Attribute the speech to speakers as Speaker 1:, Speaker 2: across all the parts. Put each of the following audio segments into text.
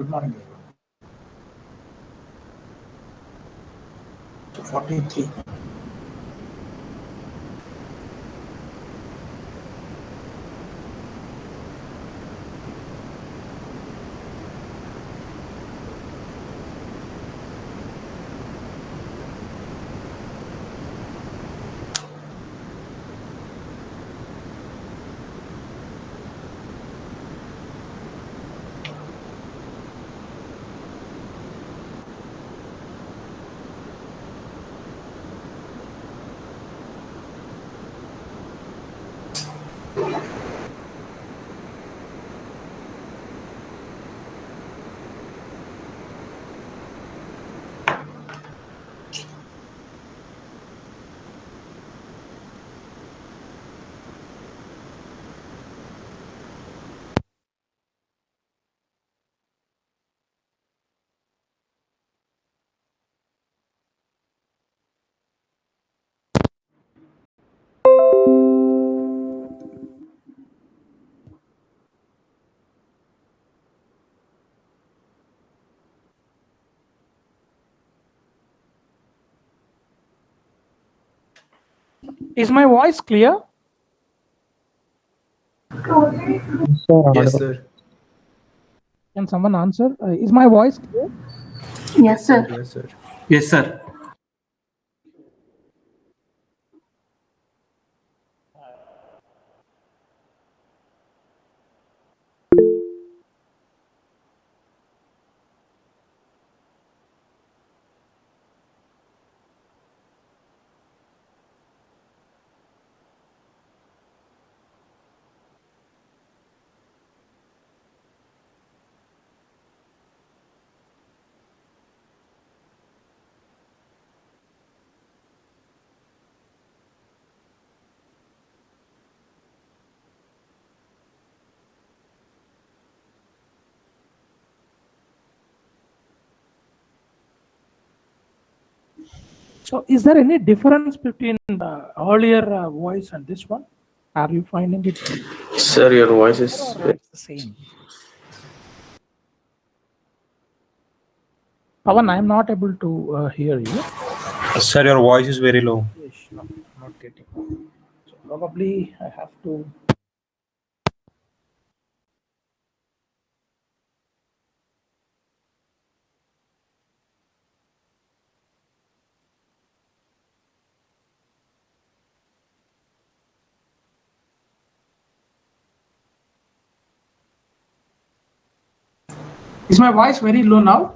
Speaker 1: Good morning, everyone. 43.
Speaker 2: Is my voice clear?
Speaker 3: Yes, sir.
Speaker 2: Can someone answer? Is my voice clear?
Speaker 4: Yes, sir.
Speaker 3: Yes, sir.
Speaker 5: Yes, sir.
Speaker 2: So is there any difference between the earlier voice and this one? Are you finding it?
Speaker 3: Sir, your voice is
Speaker 2: The same. Pawan, I am not able to hear you.
Speaker 5: Sir, your voice is very low.
Speaker 2: Yes, no, I'm not getting. So probably I have to. Is my voice very low now?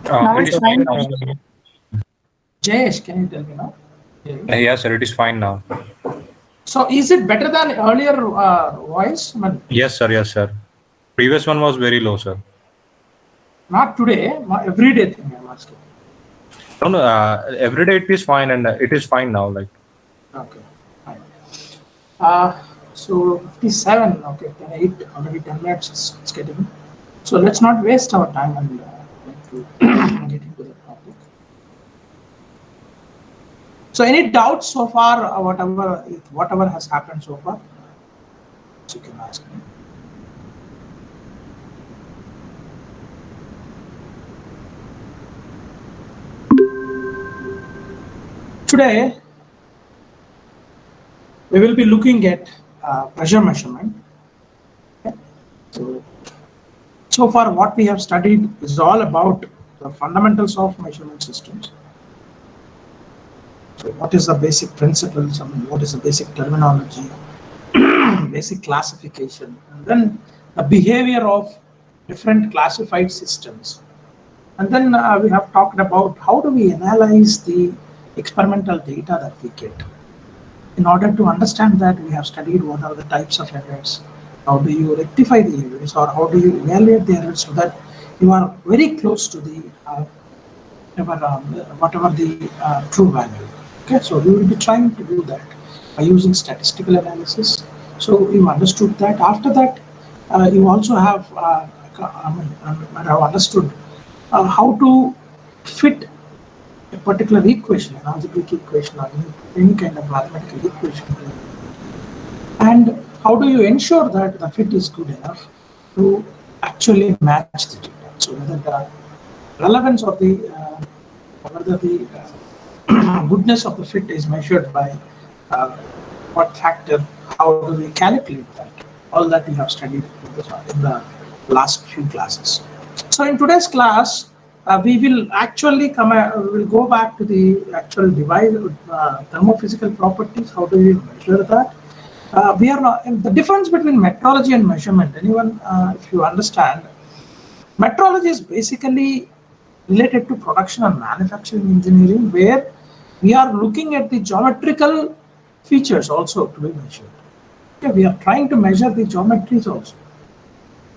Speaker 4: Now
Speaker 5: It
Speaker 4: it's
Speaker 5: is
Speaker 4: fine.
Speaker 5: fine now.
Speaker 2: Jayesh, can you tell me now?
Speaker 5: Yes, sir, it is fine now.
Speaker 2: So is it better than earlier voice? I mean,
Speaker 5: Yes, sir. Yes, sir. Previous one was very low, sir.
Speaker 2: not today, everyday thing I'm asking.
Speaker 5: No, no. Every day it is fine, and it is fine now. Like.
Speaker 2: Okay, fine. So 57, okay, 8, already 10 minutes, it's getting. So let's not waste our time and get into the topic. So any doubts so far, whatever has happened so far? So you can ask me. Today, we will be looking at pressure measurement. Okay. So far what we have studied is all about the fundamentals of measurement systems. So what is the basic principles, what is the basic terminology, basic classification, and then the behavior of different classified systems. And then we have talked about how do we analyze the experimental data that we get. In order to understand that, we have studied what are the types of errors, how do you rectify the errors, or how do you evaluate the errors so that you are very close to the whatever the true value. Okay, so we will be trying to do that by using statistical analysis. So you understood that. After that, you also have have understood how to fit a particular equation, an algebraic equation, or any kind of mathematical equation, and how do you ensure that the fit is good enough to actually match the data. So whether the relevance of the whether the goodness of the fit is measured by what factor, how do we calculate that? All that we have studied in the last few classes. So in today's class, we will actually we'll go back to the actual device, thermophysical properties. How do we measure that? We are not, the difference between metrology and measurement. Anyone, if you understand, metrology is basically related to production and manufacturing engineering, where we are looking at the geometrical features also to be measured. Okay, we are trying to measure the geometries also.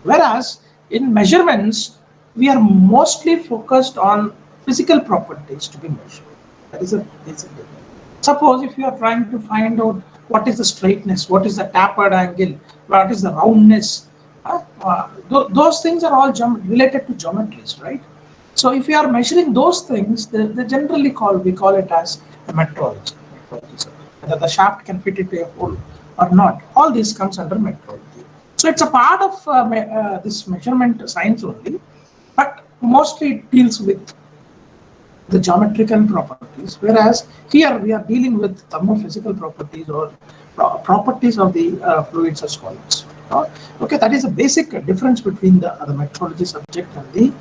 Speaker 2: Whereas in measurements, we are mostly focused on physical properties to be measured. That is a basic difference. Suppose if you are trying to find out what is the straightness, what is the tapered angle, what is the roundness, those things are all related to geometries, right? So if you are measuring those things, they generally we call it as a metrology. Whether the shaft can fit into a hole or not, all this comes under metrology. So it's a part of this measurement science only, but mostly it deals with the geometrical properties, whereas here we are dealing with thermophysical properties or properties of the fluids or solids. Okay, that is a basic difference between the metrology subject and the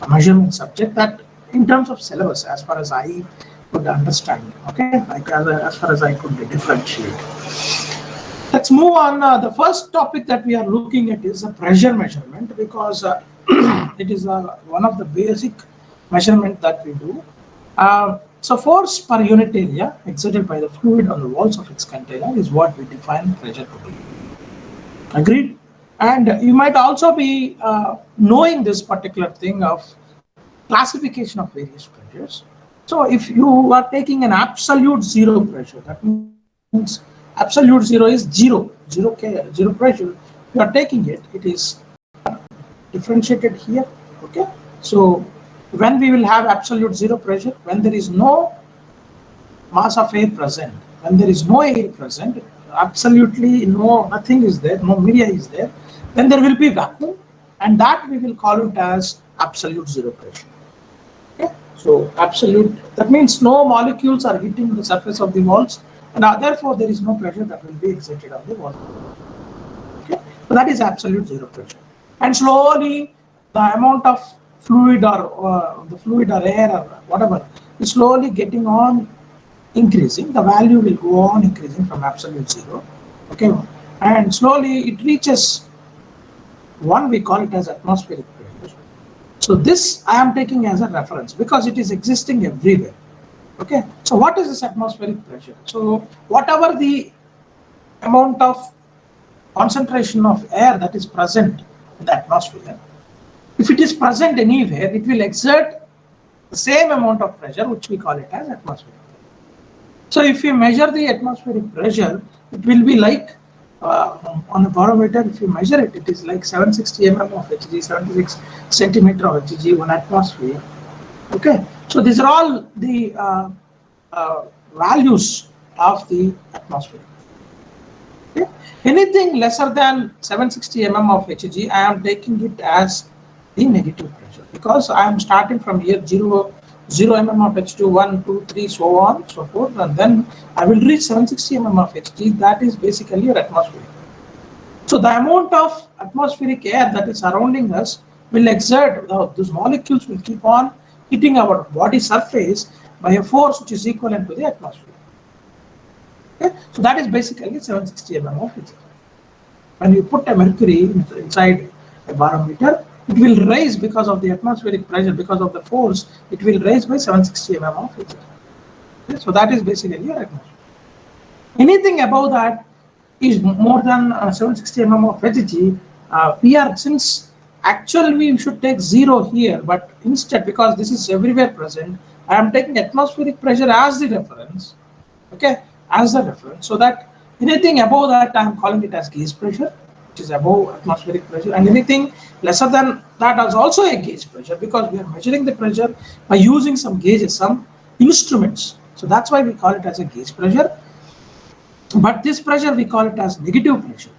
Speaker 2: measurement subject, that in terms of syllabus, as far as I could understand, okay, like as far as I could differentiate. Let's move on. The first topic that we are looking at is a pressure measurement, because it is one of the basic measurement that we do. So force per unit area exerted by the fluid on the walls of its container is what we define pressure to be. Agreed? And you might also be knowing this particular thing of classification of various pressures. So if you are taking an absolute zero pressure, that means absolute zero is zero pressure. You are taking it, it is differentiated here. Okay, so when we will have absolute zero pressure, when there is no mass of air present, when there is no air present, absolutely nothing is there, no media is there, then there will be vacuum, and that we will call it as absolute zero pressure. Okay, so absolute, that means no molecules are hitting the surface of the walls, and therefore there is no pressure that will be exerted on the wall. Okay, so that is absolute zero pressure, and slowly the amount of fluid or the fluid or air or whatever is slowly getting on increasing. The value will go on increasing from absolute zero. Okay, and slowly it reaches one, we call it as atmospheric pressure. So this I am taking as a reference because it is existing everywhere. Okay, so what is this atmospheric pressure? So whatever the amount of concentration of air that is present in the atmosphere, if it is present anywhere, it will exert the same amount of pressure, which we call it as atmospheric pressure. So if you measure the atmospheric pressure, it will be like on a barometer, if you measure it, it is like 760 mm of Hg, 76 centimeter of Hg, 1 atmosphere. Okay, so these are all the values of the atmosphere. Okay? Anything lesser than 760 mm of Hg, I am taking it as the negative pressure, because I am starting from here 0 mm of H2, 1, 2, 3, so on, so forth, and then I will reach 760 mm of Hg. That is basically your atmosphere. So the amount of atmospheric air that is surrounding us will exert, those molecules will keep on hitting our body surface by a force which is equivalent to the atmosphere. Okay? So that is basically 760 mm of Hg. When you put a mercury inside a barometer, it will raise because of the atmospheric pressure, because of the force, it will raise by 760 mm of Hg. Okay? So that is basically your atmosphere. Anything above that is more than 760 mm of Hg. Since actually we should take 0 here, but instead, because this is everywhere present, I am taking atmospheric pressure as the reference. Okay, as the reference, so that anything above that I am calling it as gauge pressure, which is above atmospheric pressure, and anything lesser than that is also a gauge pressure, because we are measuring the pressure by using some gauges, some instruments. So that's why we call it as a gauge pressure. But this pressure we call it as negative pressure,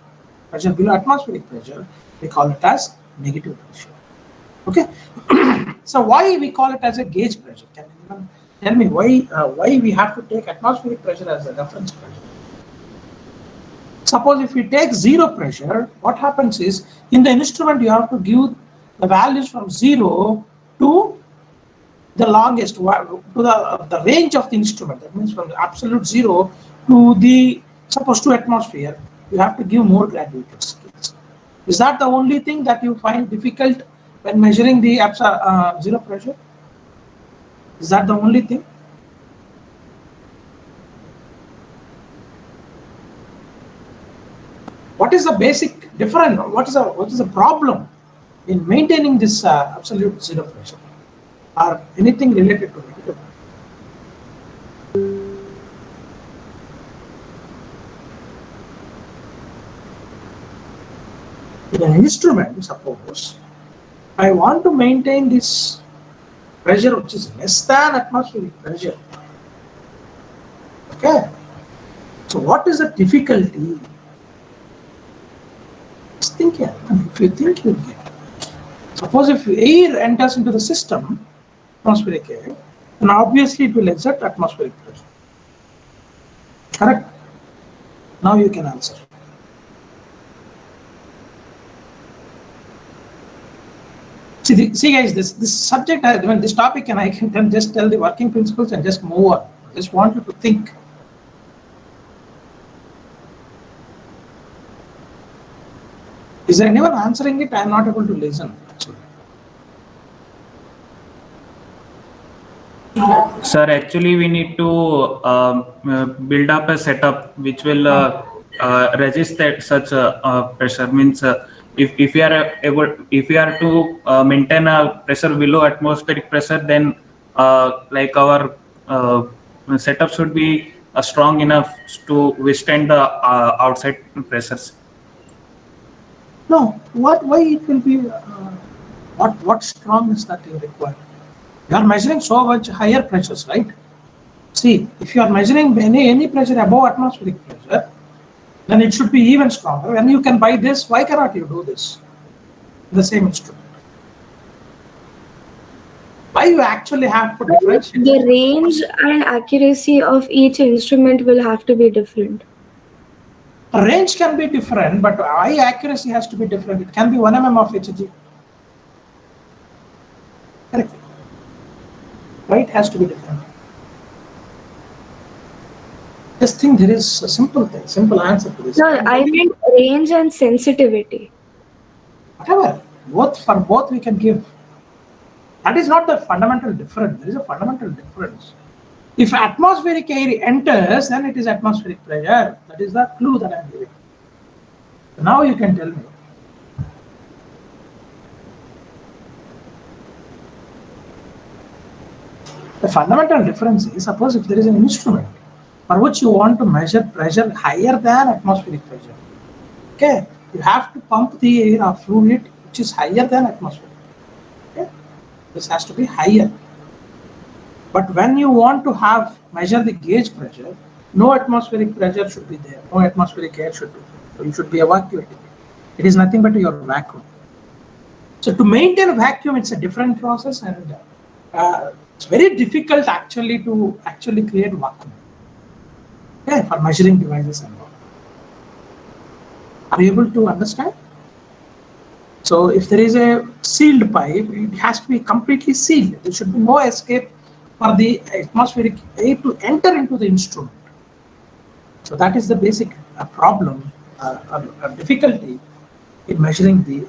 Speaker 2: pressure below atmospheric pressure. we call it as negative pressure. Okay. So why we call it as a gauge pressure? Can anyone tell me why we have to take atmospheric pressure as a reference pressure? Suppose if we take zero pressure, what happens is in the instrument you have to give the values from 0 to the longest, to the range of the instrument. That means from the absolute 0 to the suppose 2 atmosphere, you have to give more graduated scales. Is that the only thing that you find difficult when measuring the zero pressure? Is that the only thing? What is the basic difference? What is the problem in maintaining this absolute zero pressure, or anything related to negative? In an instrument, suppose I want to maintain this pressure which is less than atmospheric pressure. Okay. So what is the difficulty? Just think here. If you think, you'll get. Suppose if air enters into the system, atmospheric air, then obviously it will exert atmospheric pressure. Correct? Now you can answer. See guys, this subject, this topic, and I can just tell the working principles and just move on. I just want you to think. Is there anyone answering it? I am not able to listen. Actually.
Speaker 1: Sir, actually we need to build up a setup which will resist that such pressure. Means if we are to maintain a pressure below atmospheric pressure, then like our setup should be strong enough to withstand the outside pressures.
Speaker 2: No, why it will be, what strongness that you require? You are measuring so much higher pressures, right? See, if you are measuring any pressure above atmospheric pressure, then it should be even stronger. And you can buy this, why cannot you do this? The same instrument. Why you actually have to differentiate?
Speaker 6: The range and accuracy of each instrument will have to be different.
Speaker 2: Range can be different, but eye accuracy has to be different. It can be 1 mm of Hg. Correct. Why it has to be different? Just think there is a simple thing, simple answer to this.
Speaker 6: No, I meant range and sensitivity.
Speaker 2: Whatever, for both we can give. That is not the fundamental difference. There is a fundamental difference. If atmospheric air enters, then it is atmospheric pressure. That is the clue that I am giving. Now you can tell me. The fundamental difference is, suppose if there is an instrument for which you want to measure pressure higher than atmospheric pressure. Okay, you have to pump the air or fluid which is higher than atmospheric. Okay, this has to be higher. But when you want to measure the gauge pressure, no atmospheric pressure should be there. No atmospheric air should be there. So you should be evacuating it. It is nothing but your vacuum. So to maintain a vacuum, it's a different process, and it's very difficult actually to create vacuum. Okay, for measuring devices and all. Are you able to understand? So if there is a sealed pipe, it has to be completely sealed. There should be no escape for the atmospheric air to enter into the instrument. So that is the basic problem, difficulty in measuring the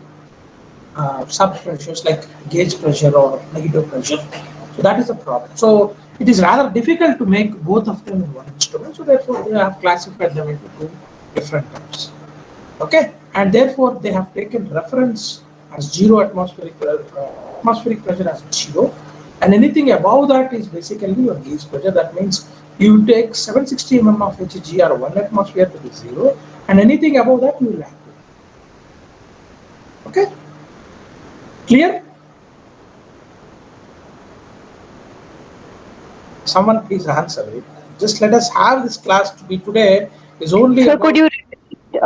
Speaker 2: sub pressures like gauge pressure or negative pressure. So that is the problem. So it is rather difficult to make both of them in one instrument. So therefore they have classified them into two different types. Okay, and therefore they have taken reference as zero atmospheric pressure as 0. And anything above that is basically your gauge pressure. That means you take 760 mm of Hg or 1 atmosphere to be 0, and anything above that you will have to. Okay? Clear? Someone please answer it. Just let us have this class to be today is only.
Speaker 7: Sir, could you repeat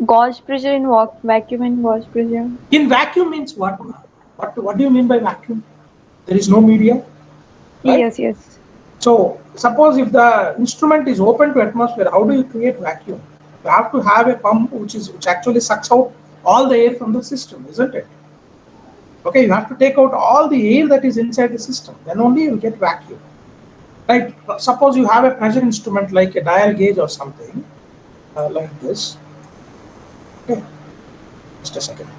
Speaker 7: Gauge pressure in vacuum and gauge pressure.
Speaker 2: In vacuum means what? What do you mean by vacuum? There is no medium, right?
Speaker 7: Yes, yes.
Speaker 2: So suppose if the instrument is open to atmosphere, how do you create vacuum? You have to have a pump which actually sucks out all the air from the system, isn't it? Okay, you have to take out all the air that is inside the system. Then only you get vacuum. Right? Suppose you have a pressure instrument like a dial gauge or something like this. Okay, just a second.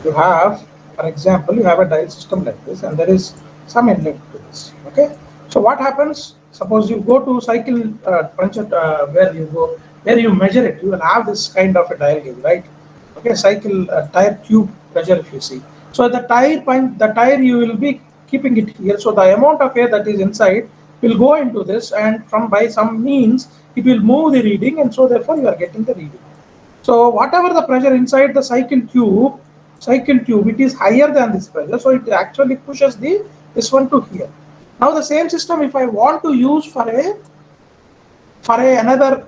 Speaker 2: You have, for example, you have a dial system like this, and there is some inlet to this. Okay, so what happens? Suppose you go to cycle puncture where you measure it, you will have this kind of a dial gauge, right? Okay, cycle tire tube pressure, if you see. So the tire you will be keeping it here. So the amount of air that is inside will go into this, and by some means it will move the reading, and so therefore you are getting the reading. So whatever the pressure inside the cycle tube, it is higher than this pressure, so it actually pushes this one to here. Now the same system, if I want to use for another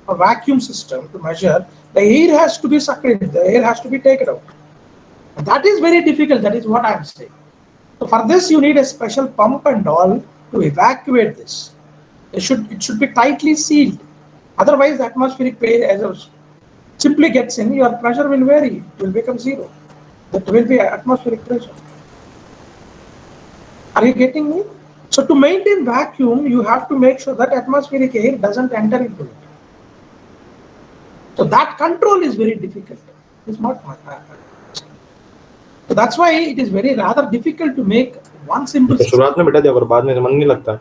Speaker 2: vacuum system to measure, the air has to be sucked in, the air has to be taken out. That is very difficult. That is what I am saying. So for this, you need a special pump and all to evacuate this. It should be tightly sealed. Otherwise, the atmospheric pressure simply gets in. Your pressure will vary. It will become zero. That will be atmospheric pressure. Are you getting me? So to maintain vacuum, you have to make sure that atmospheric air doesn't enter into it. So that control is very difficult. It's not. So that's why it is very rather difficult to make one simple system.
Speaker 5: शुरुआत में बिठा दिया करो, बाद में मन नहीं लगता।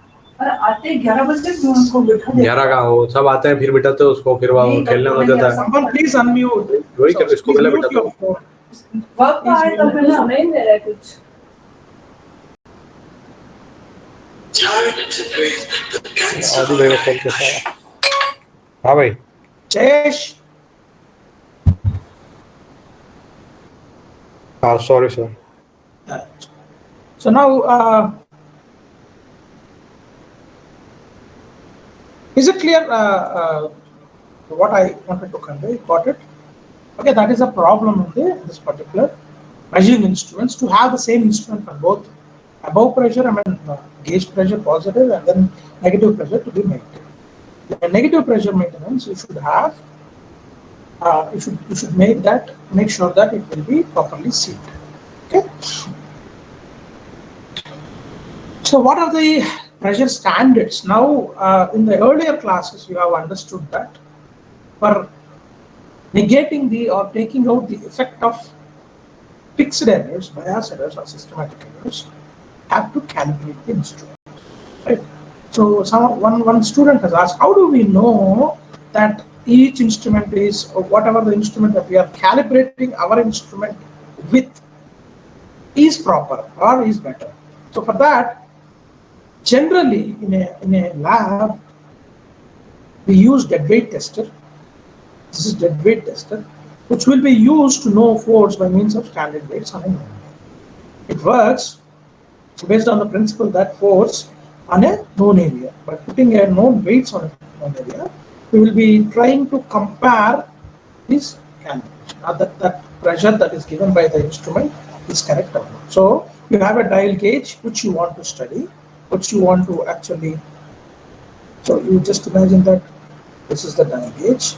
Speaker 8: आते 11 बजे मैं उनको बिठा देता
Speaker 5: 11 का हो, सब आते हैं फिर बिठाते हैं उसको, फिर वो खेलने हो जाता है।
Speaker 2: Someone please unmute.
Speaker 5: वही कर, इसको पहले बिठा दो।
Speaker 8: वक्त आए तो फिर सुनाई नहीं दे रहा है कुछ।
Speaker 5: आदि भाई को कॉल किया। हाँ भाई।
Speaker 2: Jayesh.
Speaker 5: Sorry, sir.
Speaker 2: So now, is it clear what I wanted to convey? Got it? Okay, that is a problem in this particular measuring instruments, to have the same instrument for both above pressure, gauge pressure positive, and then negative pressure to be maintained. The negative pressure maintenance, you should have. You should make sure that it will be properly sealed. Okay. So what are the pressure standards? Now, in the earlier classes, you have understood that for negating or taking out the effect of fixed errors, bias errors, or systematic errors, have to calibrate the instrument. Right. So one student has asked, how do we know that each instrument is, or whatever the instrument that we are calibrating our instrument with is proper or is better? So for that, generally in a lab, we use dead weight tester. This is dead weight tester, which will be used to know force by means of standard weights on a known. It works based on the principle that force on a known area. By putting a known weights on a known area, we will be trying to compare this calibration. That pressure that is given by the instrument is correct or not. So you have a dial gauge which you want to study, which you want to actually. So you just imagine that this is the dial gauge.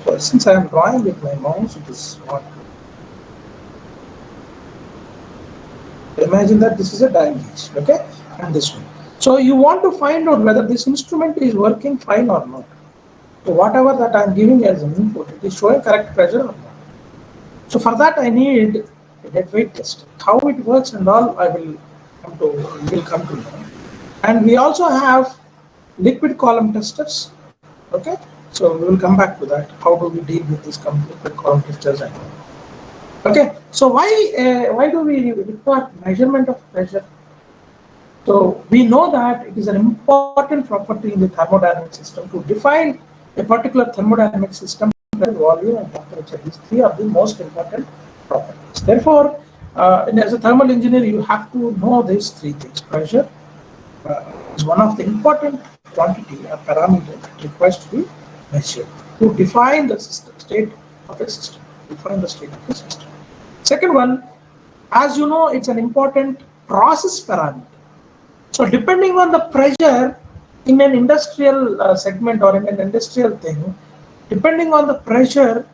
Speaker 2: So since I am drawing with my mouse, it is not. Imagine that this is a dial gauge, okay, and this one. So you want to find out whether this instrument is working fine or not. So whatever that I am giving as an input, it is showing correct pressure or not. So for that I need a dead weight test. How it works and all I will come to know. And we also have liquid column testers. Okay, so we will come back to that. How do we deal with these liquid column testers and all. Okay, so why do we require measurement of pressure? So we know that it is an important property in the thermodynamic system to define a particular thermodynamic system, volume and temperature. These three are the most important properties. Therefore, and as a thermal engineer, you have to know these three things. Pressure is one of the important quantity or parameter that requires to be measured to define the system, state of a system. Define the state of a system. Second one, as you know, it's an important process parameter. So depending on the pressure in an industrial segment or in an industrial thing, depending on the pressure,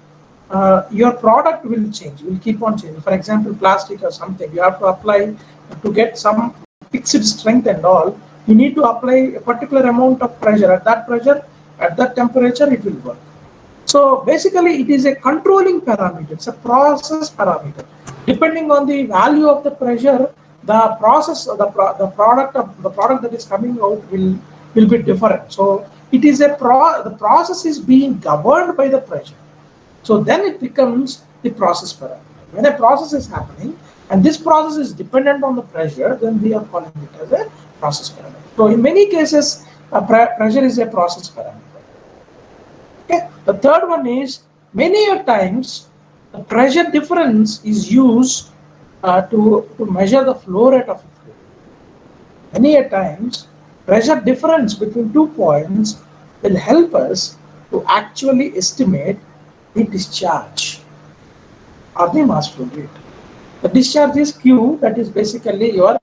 Speaker 2: your product will change, will keep on changing. For example, plastic or something, you have to apply to get some fixed strength and all, you need to apply a particular amount of pressure. At that pressure, at that temperature, it will work. So basically, it is a controlling parameter. It's a process parameter. Depending on the value of the pressure, the process, the product that is coming out will be different. So it is the process is being governed by the pressure. So then it becomes the process parameter. When a process is happening and this process is dependent on the pressure, then we are calling it as a process parameter. So in many cases, pressure is a process parameter. Okay. The third one is many a times the pressure difference is used to measure the flow rate of a fluid. Many a times pressure difference between 2 points will help us to actually estimate the discharge or the mass flow rate. The discharge is Q, that is basically your,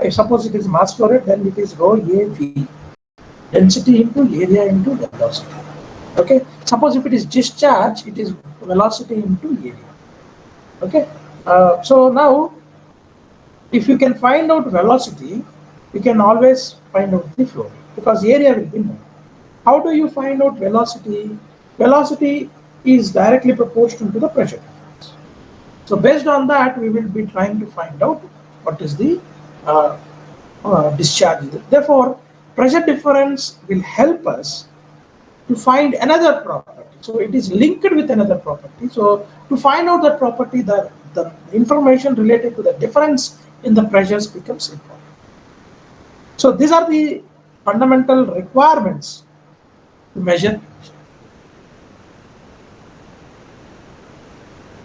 Speaker 2: if suppose it is mass flow rate, then it is rho AV, density into area into velocity. Okay, suppose if it is discharge, it is velocity into area. Okay, so now if you can find out velocity, you can always find out the flow rate because area will be known. How do you find out velocity? Velocity is directly proportional to the pressure difference. So based on that, we will be trying to find out what is the discharge. Therefore, pressure difference will help us to find another property. So it is linked with another property. So to find out that property, the information related to the difference in the pressures becomes important. So these are the fundamental requirements to measure.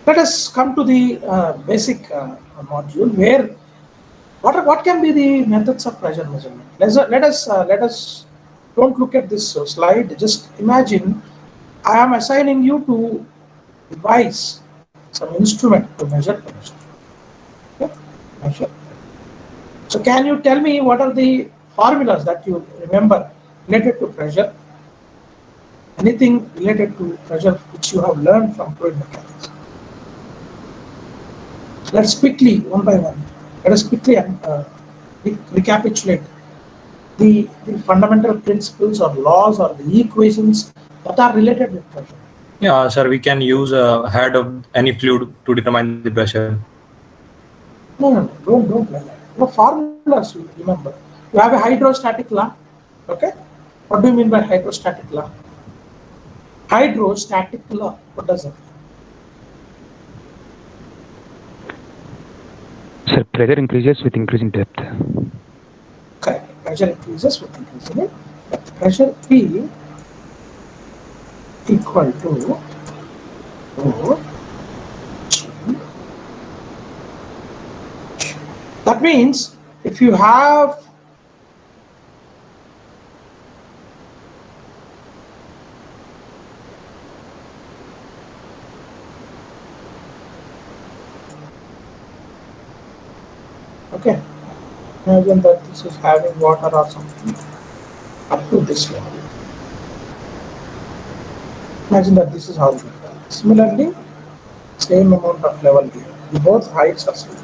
Speaker 2: Let us come to the basic module where what can be the methods of pressure measurement. Let us don't look at this slide. Just imagine I am assigning you to devise some instrument to measure pressure. Okay? Measure. So can you tell me what are the formulas that you remember related to pressure? Anything related to pressure which you have learned from fluid mechanics? Let's quickly, one by one, let us quickly recapitulate the fundamental principles or laws or the equations that are related with pressure.
Speaker 3: Yeah, sir, we can use a head of any fluid to determine the pressure.
Speaker 2: No, don't like that. No formulas, you remember. You have a hydrostatic law. Okay? What do you mean by hydrostatic law? Hydrostatic law. What does it mean?
Speaker 9: Sir, pressure increases with increasing depth.
Speaker 2: Correct. Pressure increases with increasing depth. Pressure P equal to O G. That means if you have okay, imagine that this is having water or something up to this level. Imagine that this is how it is. Similarly, same amount of level here. The both heights are same,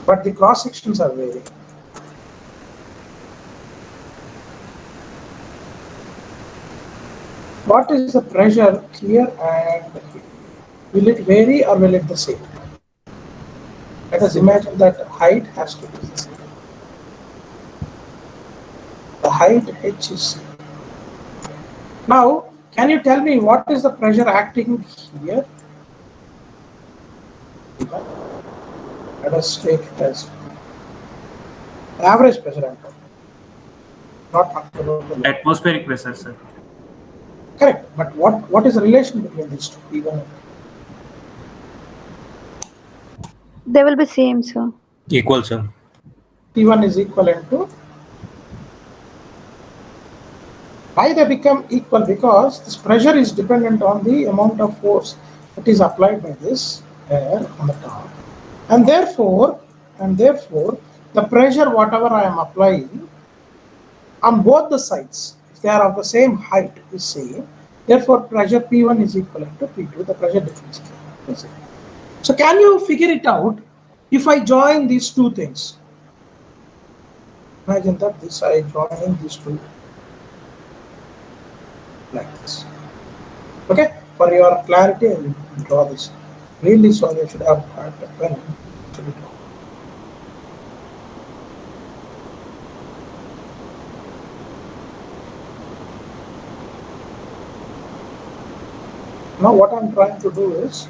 Speaker 2: but the cross sections are varying. What is the pressure here and here? Will it vary or will it be the same? Let us imagine that height has to be the same. The height h is same. Now, can you tell me what is the pressure acting here? Let us take it as average pressure I'm talking, not absolute.
Speaker 1: Atmospheric pressure, sir.
Speaker 2: Correct, but what is the relation between these two? Even
Speaker 7: They will be same, sir.
Speaker 3: Equal, sir.
Speaker 2: P1 is equivalent to. Why they become equal? Because this pressure is dependent on the amount of force that is applied by this air on the top, and therefore the pressure whatever I am applying on both the sides, if they are of the same height, is same. Therefore, pressure P1 is equivalent to P2. The pressure difference. So, can you figure it out if I join these two things? Imagine that this I join these two like this. Okay, for your clarity, I will draw this. Really sorry, I should have had a pen. Now what I'm trying to do is,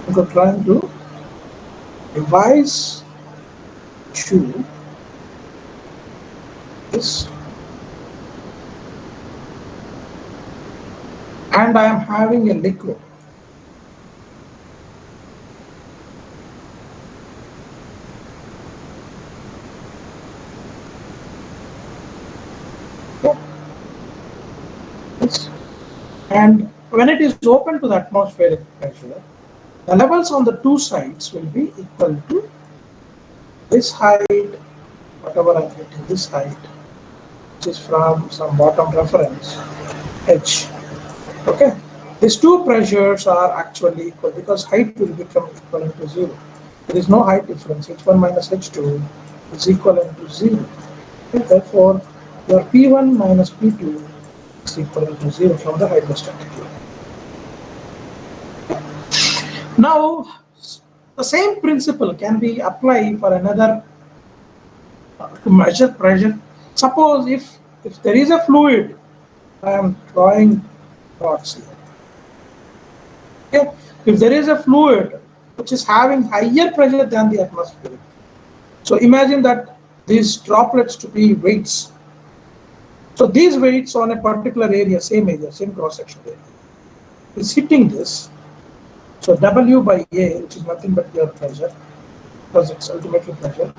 Speaker 2: I'm trying to devise to this, and I am having a liquid. And when it is open to the atmospheric pressure, the levels on the two sides will be equal to this height, whatever I get in this height, which is from some bottom reference, H. Okay, these two pressures are actually equal because height will become equivalent to 0. There is no height difference. H1 minus H2 is equivalent to 0. Okay, therefore, your P1 minus P2 is equivalent to 0 from the hydrostatic law. Now, the same principle can be applied for another to measure pressure. Suppose if there is a fluid, I am drawing dots here. Okay, if there is a fluid which is having higher pressure than the atmosphere, so imagine that these droplets to be weights. So these weights on a particular area, same cross-section area, is hitting this. So W by A, which is nothing but your pressure, because it's ultimately pressure.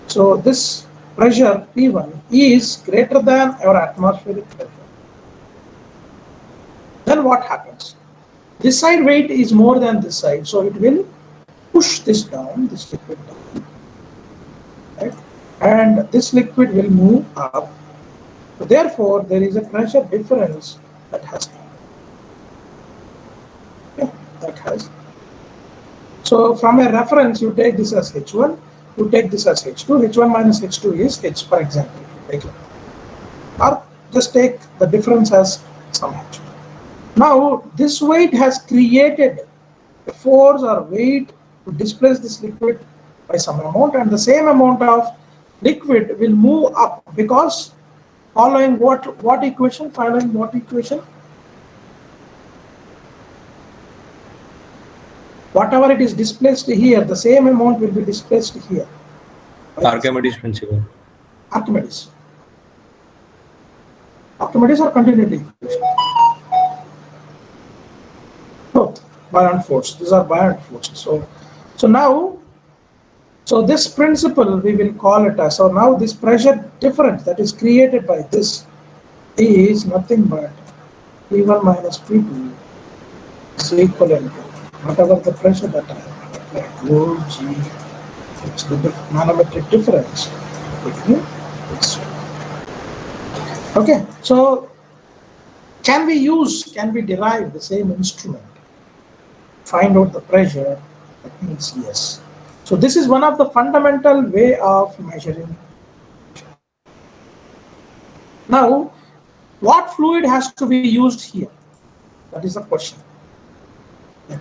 Speaker 2: So this pressure P1 is greater than our atmospheric pressure. Then what happens? This side weight is more than this side, so it will push this down, this liquid down, right? And this liquid will move up. So therefore, there is a pressure difference that has happened. So from a reference, you take this as H1, you take this as H2. H1 minus H2 is H, for example. Take it. Or just take the difference as some H. Now, this weight has created a force or weight to displace this liquid by some amount, and the same amount of liquid will move up because following what equation? Following what equation? Whatever it is displaced here, the same amount will be displaced here.
Speaker 3: Archimedes principle.
Speaker 2: Archimedes. Archimedes or continuity equation? Both. Buoyant force. These are buoyant forces. So now, this principle we will call it as, so now this pressure difference that is created by this is nothing but P1 minus P2 is equivalent to whatever the pressure that I have applied, rho G, it's the manometric difference between this. Okay, so can we derive the same instrument, find out the pressure? That means yes. So this is one of the fundamental way of measuring. Now, what fluid has to be used here? That is the question.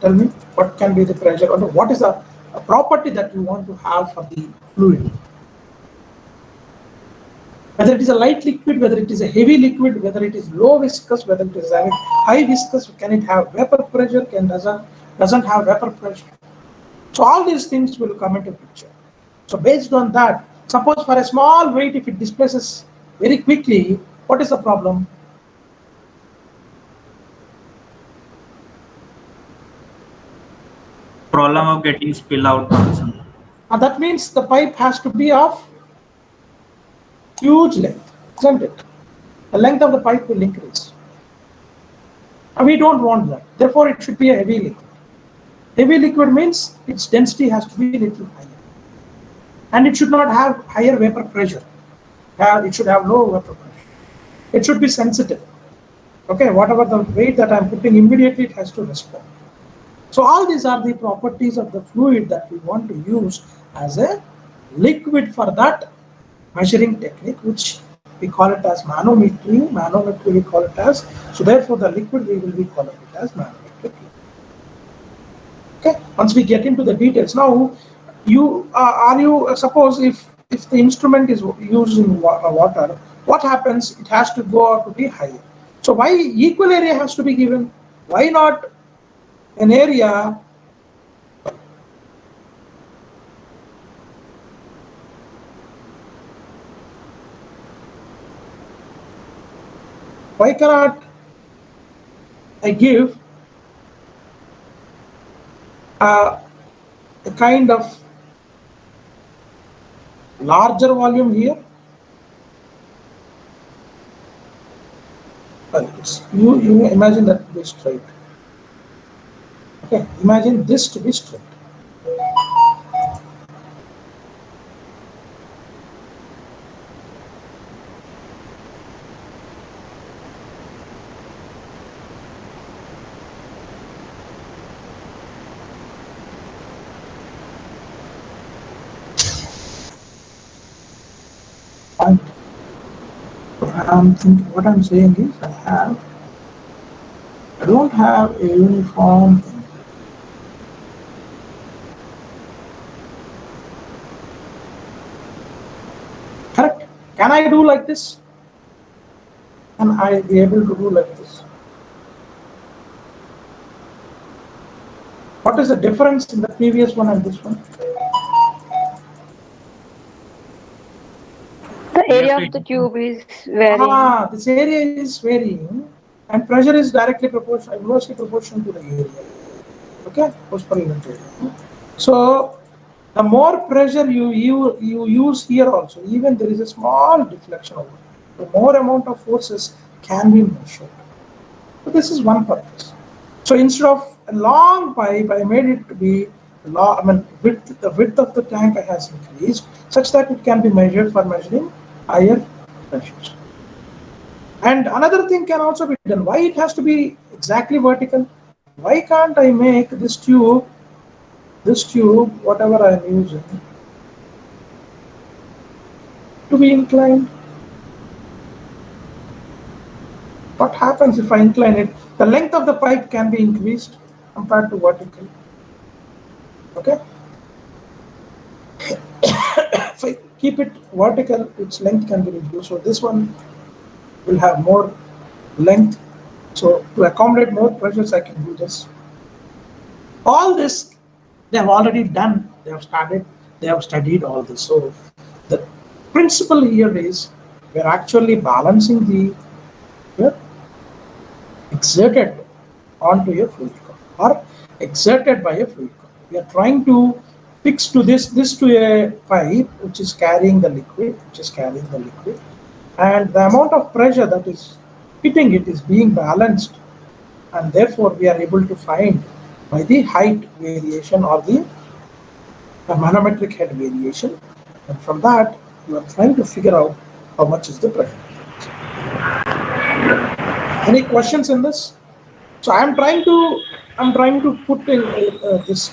Speaker 2: Tell me what can be the pressure, or what is the property that you want to have for the fluid. Whether it is a light liquid, whether it is a heavy liquid, whether it is low viscous, whether it is having high viscous, can it have vapor pressure, doesn't have vapor pressure. So all these things will come into picture. So based on that, suppose for a small weight, if it displaces very quickly, what is the problem?
Speaker 1: problem of getting spill out also.
Speaker 2: That means the pipe has to be of huge length, isn't it? The length of the pipe will increase. And we don't want that. Therefore, it should be a heavy liquid. Heavy liquid means its density has to be a little higher. And it should not have higher vapor pressure. It should have low vapor pressure. It should be sensitive. Okay, whatever the weight that I'm putting, immediately it has to respond. So all these are the properties of the fluid that we want to use as a liquid for that measuring technique, which we call it as manometry. Manometry we call it as, so therefore the liquid we will be calling it as manometric. Okay, once we get into the details, now suppose if the instrument is used in water, what happens? It has to go out to be higher. So why equal area has to be given? Why not an area why cannot I give a kind of larger volume here? Well, you imagine that to be straight. Okay, imagine this to be straight. What I'm saying is I don't have a uniform thing. Correct? Can I do like this? Can I be able to do like this? What is the difference in the previous one and this one?
Speaker 7: The area of the tube is varying.
Speaker 2: This area is varying and pressure is directly proportional, inversely proportional to the area. Okay, force per unit area. So the more pressure you use here also, even there is a small deflection over it, the more amount of forces can be measured. So this is one purpose. So instead of a long pipe, I made it to be the width of the tank has increased such that it can be measured for measuring higher pressures. And another thing can also be done. Why it has to be exactly vertical? Why can't I make this tube, whatever I am using, to be inclined? What happens if I incline it? The length of the pipe can be increased compared to vertical. Okay? If I keep it vertical, its length can be reduced. So this one will have more length. So to accommodate more pressures, I can do this. All this they have already done. They have studied all this. So the principle here is we are actually balancing the exerted onto a fluid column or exerted by a fluid column. We are trying to fix to this to a pipe which is carrying the liquid, and the amount of pressure that is hitting it is being balanced, and therefore we are able to find by the height variation or the manometric head variation, and from that you are trying to figure out how much is the pressure. Any questions in this? So I'm trying to put in this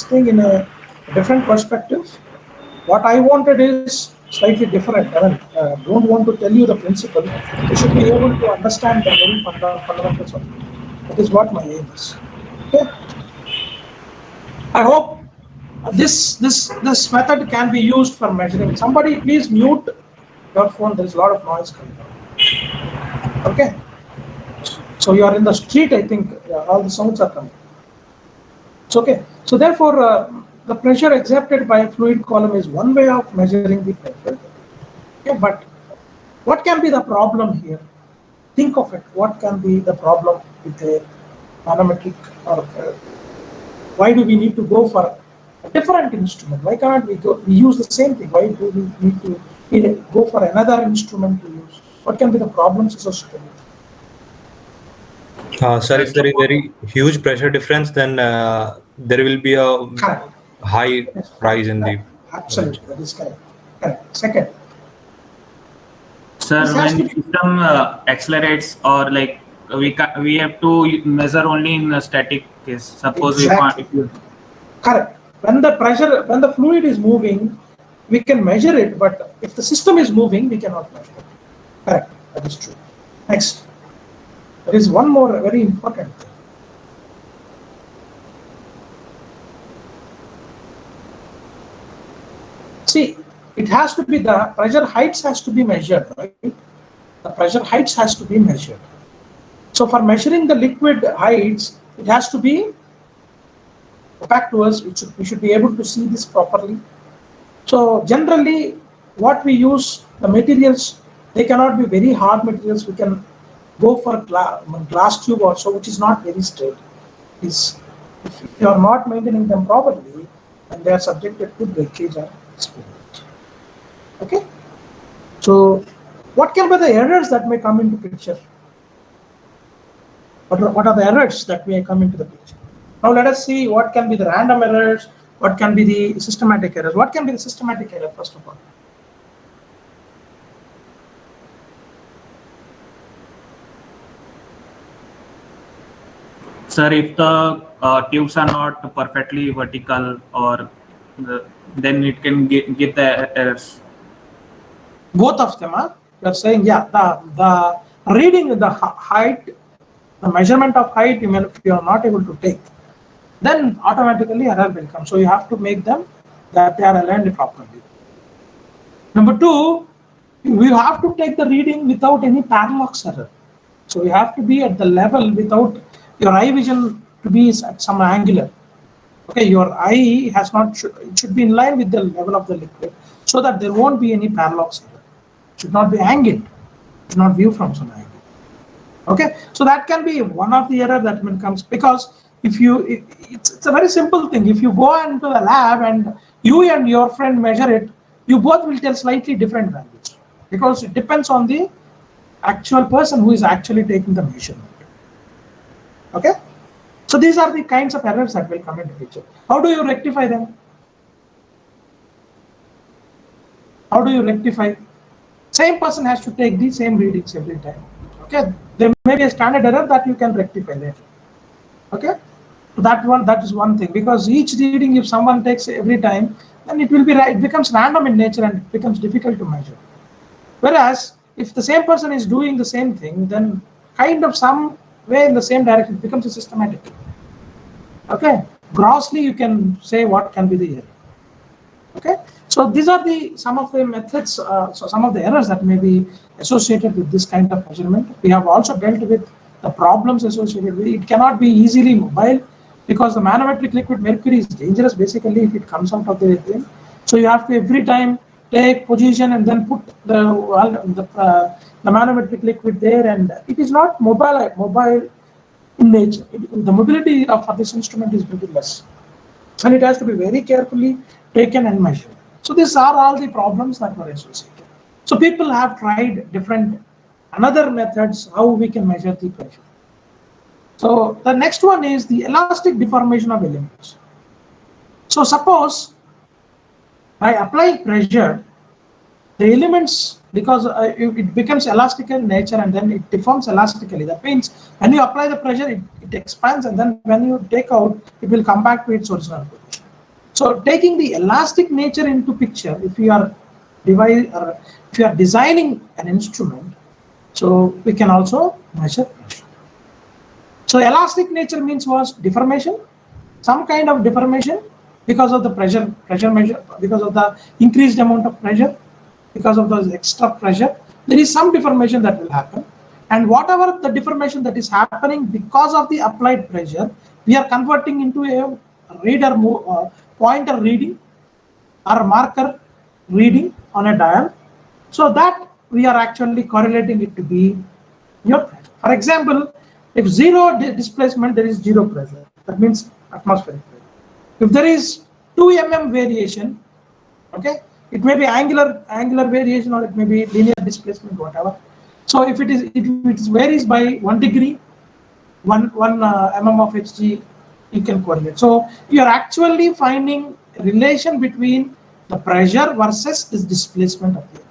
Speaker 2: thing in a different perspective. What I wanted is slightly different. I mean, don't want to tell you the principle. You should be able to understand the very fundamentals of it. That is what my aim is. Okay. I hope this method can be used for measuring. Somebody please mute your phone. There is a lot of noise coming out. Okay. So you are in the street, I think all the sounds are coming. It's okay. So therefore, the pressure exerted by a fluid column is one way of measuring the pressure. Okay, but what can be the problem here? Think of it. What can be the problem with a manometric or Why do we need to go for a different instrument? Why can't we use the same thing? Why do we need to go for another instrument to use? What can be the problems associated with it?
Speaker 3: Sir, if there is very huge pressure difference, then there will be a
Speaker 2: Correct.
Speaker 3: high rise in the.
Speaker 2: Absolutely, that is correct. Correct. Second.
Speaker 1: Sir,
Speaker 2: This has
Speaker 1: when
Speaker 2: to
Speaker 1: system accelerates, or like we have to measure only in a static case. Suppose
Speaker 2: Exactly.
Speaker 1: we want.
Speaker 2: Correct. When the fluid is moving, we can measure it, but if the system is moving, we cannot measure it. Correct. That is true. Next. There is one more very important thing. See, it has to be the pressure heights has to be measured, right? The pressure heights has to be measured. So for measuring the liquid heights, it has to be opaque to us. We should be able to see this properly. So generally, what we use, the materials, they cannot be very hard materials. We can go for glass tube also, which is not very straight. If you are not maintaining them properly, and they are subjected to breakage or spillage. Okay. So, what can be the errors that may come into picture? What are the errors that may come into the picture? Now let us see what can be the random errors, what can be the systematic errors. What can be the systematic error first of all?
Speaker 1: Sir, if the tubes are not perfectly vertical, or then it can give the errors.
Speaker 2: Both of them, you are saying, yeah, the reading the height, the measurement of height, even if you are not able to take, then automatically error will come. So you have to make them that they are aligned properly. Number two, we have to take the reading without any parallax error. So you have to be at the level without your eye vision to be at some angular. Okay, your eye it should be in line with the level of the liquid, so that there won't be any parallax error. It should not be angled. It should not view from some angle. Okay, so that can be one of the error that comes, because it's a very simple thing. If you go into the lab and you and your friend measure it, you both will tell slightly different values, because it depends on the actual person who is actually taking the measurement. Okay, so these are the kinds of errors that will come into picture. How do you rectify them? How do you rectify? Same person has to take the same readings every time. Okay, there may be a standard error that you can rectify later. Okay, so that is one thing, because each reading, if someone takes every time, then it will be right. It becomes random in nature and it becomes difficult to measure. Whereas if the same person is doing the same thing, then kind of some way in the same direction, it becomes a systematic. Okay, grossly you can say what can be the error. Okay, so these are some of the methods, so some of the errors that may be associated with this kind of measurement. We have also dealt with the problems associated with it. It cannot be easily mobile, because the manometric liquid mercury is dangerous basically if it comes out of the thing. So you have to every time take position and then put the manometric liquid there, and it is not mobile in nature. The mobility for this instrument is very less, and it has to be very carefully taken and measured. So these are all the problems that were associated. So people have tried another methods how we can measure the pressure. So the next one is the elastic deformation of elements. So suppose by applying pressure, the elements, because it becomes elastic in nature and then it deforms elastically. That means when you apply the pressure, it expands, and then when you take out, it will come back to its original position. So taking the elastic nature into picture, if you are designing an instrument, so we can also measure pressure. So elastic nature means was deformation, some kind of deformation because of the pressure measure, because of the increased amount of pressure, because of the extra pressure, there is some deformation that will happen. And whatever the deformation that is happening because of the applied pressure, we are converting into a pointer reading or marker reading on a dial, so that we are actually correlating it to be your pressure. For example, if zero displacement, there is zero pressure. That means atmospheric pressure. If there is 2 mm variation, okay, it may be angular variation or it may be linear displacement, whatever. So if it varies by 1 degree, 1 mm of Hg, you can correlate. So you are actually finding a relation between the pressure versus this displacement of the air.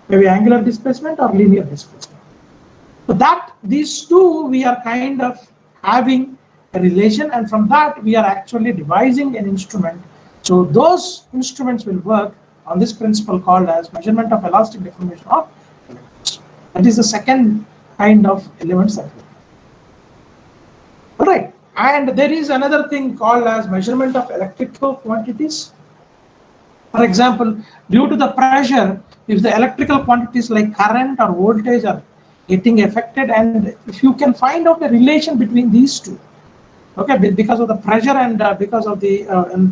Speaker 2: Maybe angular displacement or linear displacement. So that these two we are kind of having a relation, and from that we are actually devising an instrument. So those instruments will work on this principle called as measurement of elastic deformation of elements. That is the second kind of elements that we have. All right, and there is another thing called as measurement of electrical quantities. For example, due to the pressure, if the electrical quantities like current or voltage are getting affected, and if you can find out the relation between these two, okay, because of the pressure and because of the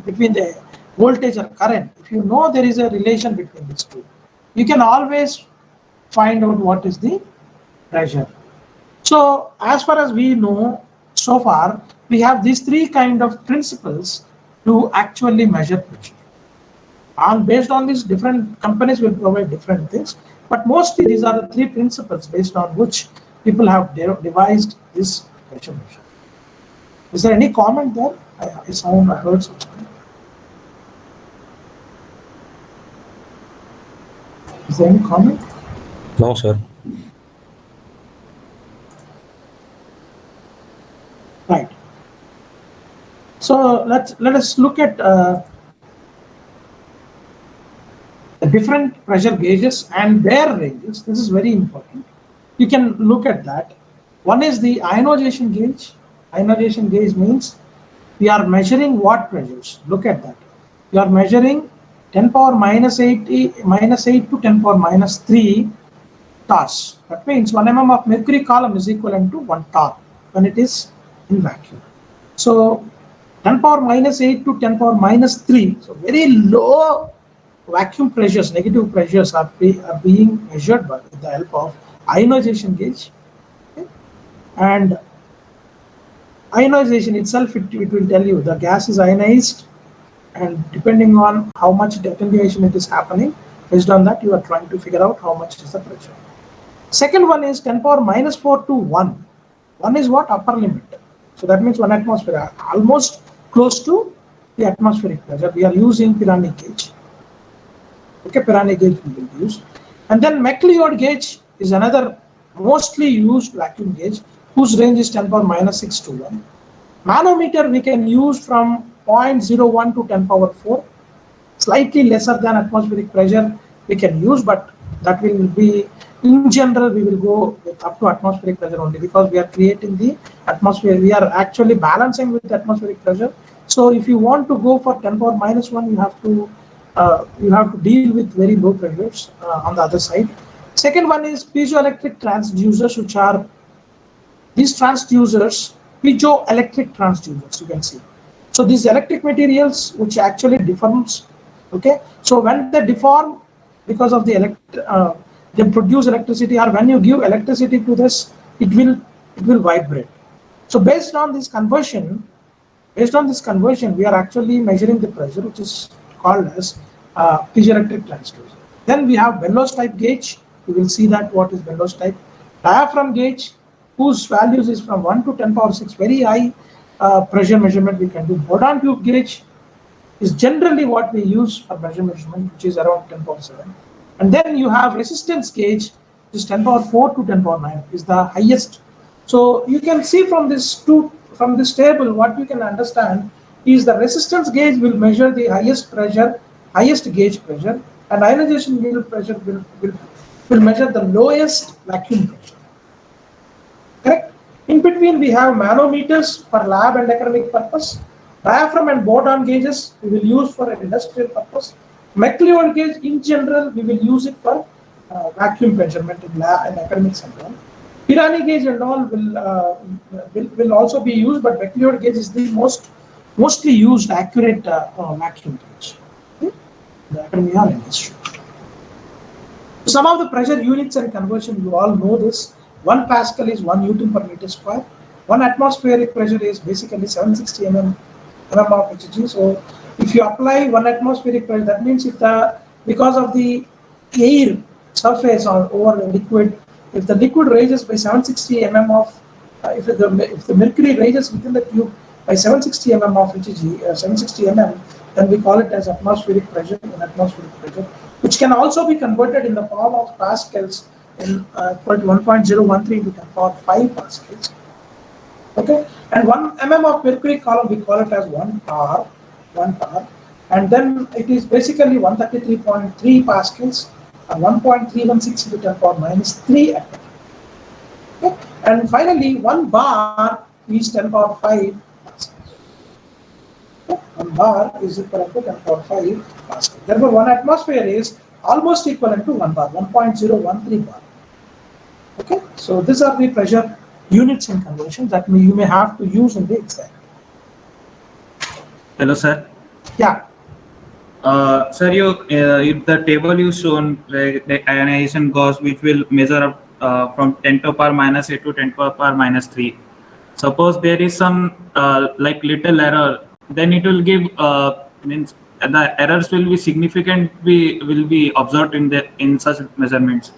Speaker 2: between the voltage or current, if you know there is a relation between these two, you can always find out what is the pressure. So as far as we know so far, we have these 3 kind of principles to actually measure pressure. And based on these, different companies will provide different things, but mostly these are the 3 principles based on which people have devised this pressure measure. Is there any comment there? I heard something. Is there any comment?
Speaker 3: No, sir.
Speaker 2: Right. So let us look at the different pressure gauges and their ranges. This is very important. You can look at that. One is the ionization gauge. Ionization gauge means we are measuring what pressures. Look at that. You are measuring 10 power minus 8 to 10 power minus 3 torrs. That means 1 mm of mercury column is equivalent to 1 torr when it is in vacuum. So 10 power minus 8 to 10 power minus 3. So very low vacuum pressures, negative pressures are being measured with the help of ionization gauge. Okay? And ionization itself, it will tell you the gas is ionized, and depending on how much attenuation it is happening, based on that you are trying to figure out how much is the pressure. Second one is 10 power minus 4 to 1. 1 is what? Upper limit. So that means 1 atmosphere, almost close to the atmospheric pressure. We are using Pirani gauge. Okay, Pirani gauge we will use. And then McLeod gauge is another mostly used vacuum gauge whose range is 10 power minus 6 to 1. Manometer we can use from 0.01 to 10 power 4. Slightly lesser than atmospheric pressure we can use, but that will be, in general, we will go with up to atmospheric pressure only, because we are creating the atmosphere. We are actually balancing with the atmospheric pressure. So if you want to go for 10 power minus 1, you have to deal with very low pressures on the other side. Second one is piezoelectric transducers, which are these transducers, piezoelectric transducers, you can see. So these electric materials which actually deforms, okay. So when they deform because of the they produce electricity, or when you give electricity to this, it will vibrate. So based on this conversion, we are actually measuring the pressure, which is called as piezoelectric transducer. Then we have bellows type gauge. You will see that what is bellows type. Diaphragm gauge, whose values is from 1 to 10 power 6, very high pressure measurement we can do. Bourdon tube gauge is generally what we use for pressure measurement, which is around 10 power 7. And then you have resistance gauge, which is 10 power 4 to 10 power 9, is the highest. So you can see from this table, what you can understand is the resistance gauge will measure the highest pressure, highest gauge pressure, and ionization gauge pressure will measure the lowest vacuum pressure. Correct? In between, we have manometers for lab and academic purpose. Diaphragm and Bourdon gauges we will use for an industrial purpose. McLeod gauge in general we will use it for vacuum measurement in lab and academic center. Pirani gauge and all will also be used, but McLeod gauge is the mostly used accurate vacuum gauge in the academia and industry. Some of the pressure units and conversion, you all know this. 1 Pascal is 1 Newton per meter square. 1 atmospheric pressure is basically 760 mm of Hg. So if you apply 1 atmospheric pressure, that means because of the air surface or over the liquid, if the liquid raises by 760 mm of, if the mercury raises within the tube by 760 mm of Hg, 760 mm, then we call it as atmospheric pressure, which can also be converted in the form of pascals in equal to 1.013 to the power 5 pascals. Okay, and 1 mm of mercury column we call it as 1 bar, and then it is basically 133.3 pascals and 1.316 to the power -3 atmosphere. Okay, and finally 1 bar is 10 power 5 pascals. Okay? 1 bar is equivalent to 10 power 5 pascals. Therefore, 1 atmosphere is almost equivalent to 1 bar, 1.013 bar. Okay, so these are the pressure units and conversions that you may have to use in the exam.
Speaker 1: Hello, sir.
Speaker 2: Yeah.
Speaker 1: Sir, if the table you shown, like the ionization gauge, which will measure up from 10 to the power -8 to 10 to the power -3. Suppose there is some like little error, then it will give means the errors will be significant. Will be observed in such measurements.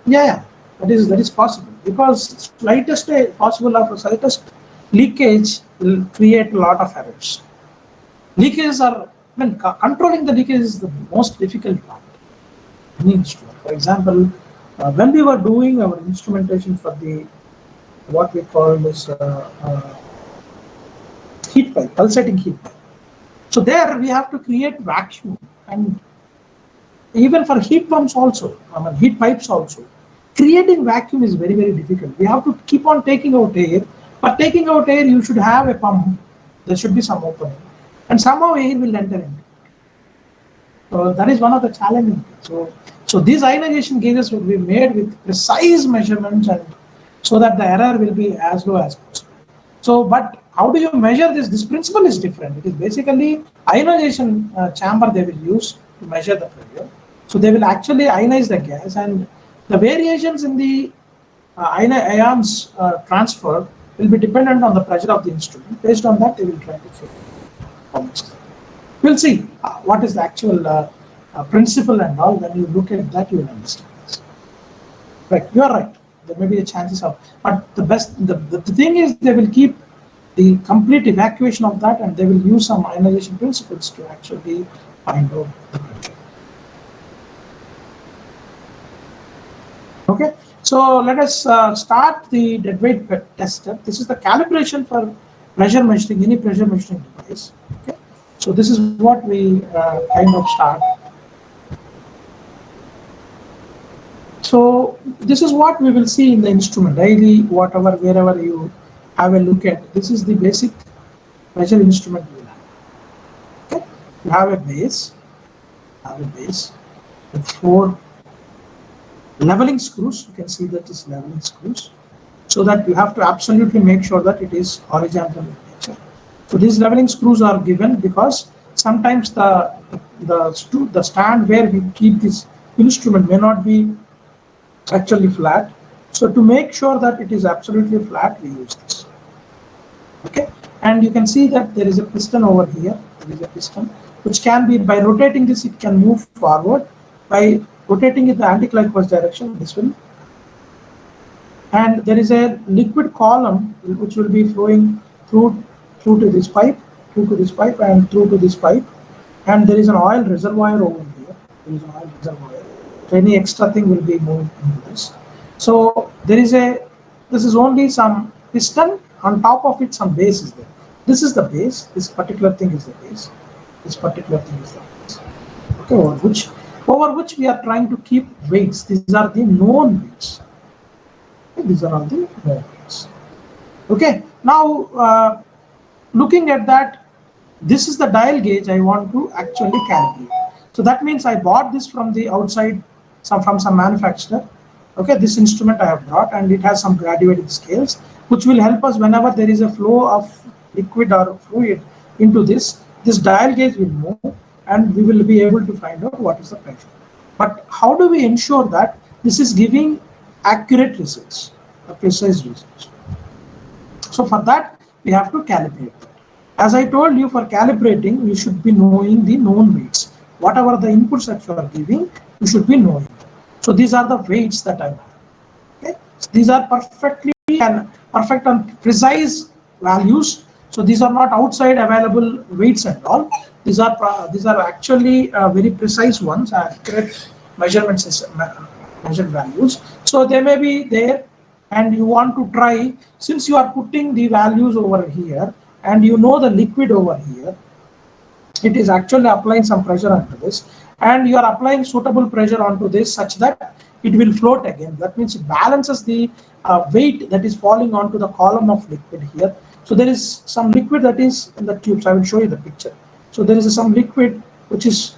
Speaker 2: Yeah, that is possible, because slightest leakage will create a lot of errors. Leakages are, controlling the leakage is the most difficult part. For example, when we were doing our instrumentation for the what we call this heat pipe, pulsating heat pipe. So there we have to create vacuum, and even for heat pumps also, heat pipes also, creating vacuum is very, very difficult. We have to keep on taking out air. For taking out air, you should have a pump. There should be some opening, and somehow air will enter into it. So that is one of the challenging things. So these ionization gauges will be made with precise measurements, and so that the error will be as low as possible. So, but how do you measure this? This principle is different. It is basically ionization chamber they will use to measure the pressure. So they will actually ionize the gas, and the variations in the ions transfer will be dependent on the pressure of the instrument. Based on that, they will try to figure how much. We'll see what is the actual principle and all. When you look at that, you will understand this. Right, you are right. There may be a chances of, but the thing is, they will keep the complete evacuation of that, and they will use some ionization principles to actually find out the pressure. Okay, so let us start the deadweight test step. This is the calibration for pressure measuring, any pressure measuring device. Okay, so this is what we kind of start. So this is what we will see in the instrument, daily, whatever, wherever you have a look at. This is the basic pressure instrument you will have. Okay, you have a base, with 4 leveling screws. You can see that is leveling screws, so that you have to absolutely make sure that it is horizontal in nature. So these leveling screws are given because sometimes the stand where we keep this instrument may not be actually flat. So to make sure that it is absolutely flat, we use this. Okay, and you can see that there is a piston over here. There is a piston which can be, by rotating this, it can move forward. By rotating in the anti-clockwise direction, this will. And there is a liquid column which will be flowing through to this pipe, and through to this pipe. And there is an oil reservoir over here. There is an oil reservoir. So any extra thing will be moved into this. So this is only some piston. On top of it, some base is there. This is the base. This particular thing is the base. This particular thing is the base. Okay, over which we are trying to keep weights. These are the known weights. Okay, these are all the known weights. Okay, now looking at that, this is the dial gauge I want to actually calibrate. So that means I bought this from the outside, from some manufacturer. Okay, this instrument I have brought, and it has some graduated scales, which will help us whenever there is a flow of liquid or fluid into this dial gauge will move, and we will be able to find out what is the pressure. But how do we ensure that this is giving accurate results, precise results? So for that, we have to calibrate that. As I told you, for calibrating, you should be knowing the known weights. Whatever the inputs that you are giving, you should be knowing. So these are the weights that I have. Okay, so these are perfect and precise values. So these are not outside available weights and all. These are actually very precise ones, accurate measurement system, measured values. So they may be there, and you want to try, since you are putting the values over here and you know the liquid over here, it is actually applying some pressure onto this, and you are applying suitable pressure onto this such that it will float again. That means it balances the weight that is falling onto the column of liquid here. So there is some liquid that is in the tubes. I will show you the picture. So there is some liquid which is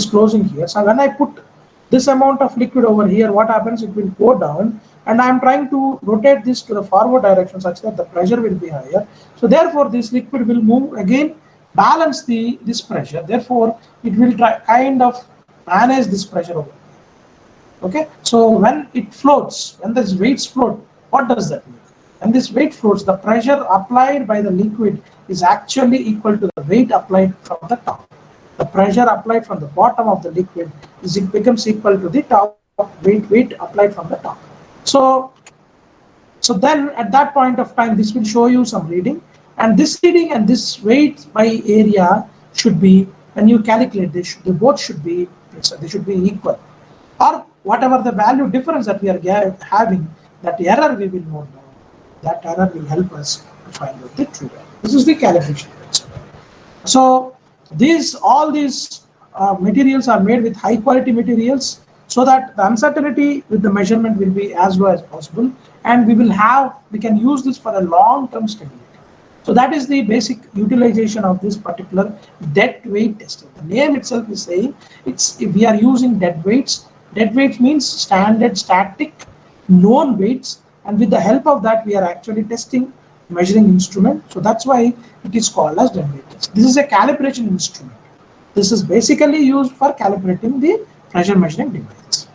Speaker 2: closing here. So when I put this amount of liquid over here, what happens? It will go down, and I am trying to rotate this to the forward direction such that the pressure will be higher. So therefore, this liquid will move again, balance this pressure. Therefore, it will kind of manage this pressure over here. Okay. So when it floats, when these weights float, what does that mean? When this weight floats, the pressure applied by the liquid is actually equal to the weight applied from the top. The pressure applied from the bottom of the liquid becomes equal to the top weight applied from the top. So then at that point of time, this will show you some reading, and this reading and this weight by area should be, when you calculate this, they both should be equal, or whatever the value difference that we are having, that error we will note down. That error will help us to find out the true value. This is the calibration principle. So all these materials are made with high quality materials, so that the uncertainty with the measurement will be as low as possible, and we can use this for a long-term stability. So that is the basic utilization of this particular dead weight testing. The name itself is saying if we are using dead weights. Dead weights means standard static known weights, and with the help of that we are actually testing measuring instrument. So that's why it is called as dead weight test. This is a calibration instrument. This is basically used for calibrating the pressure measuring devices.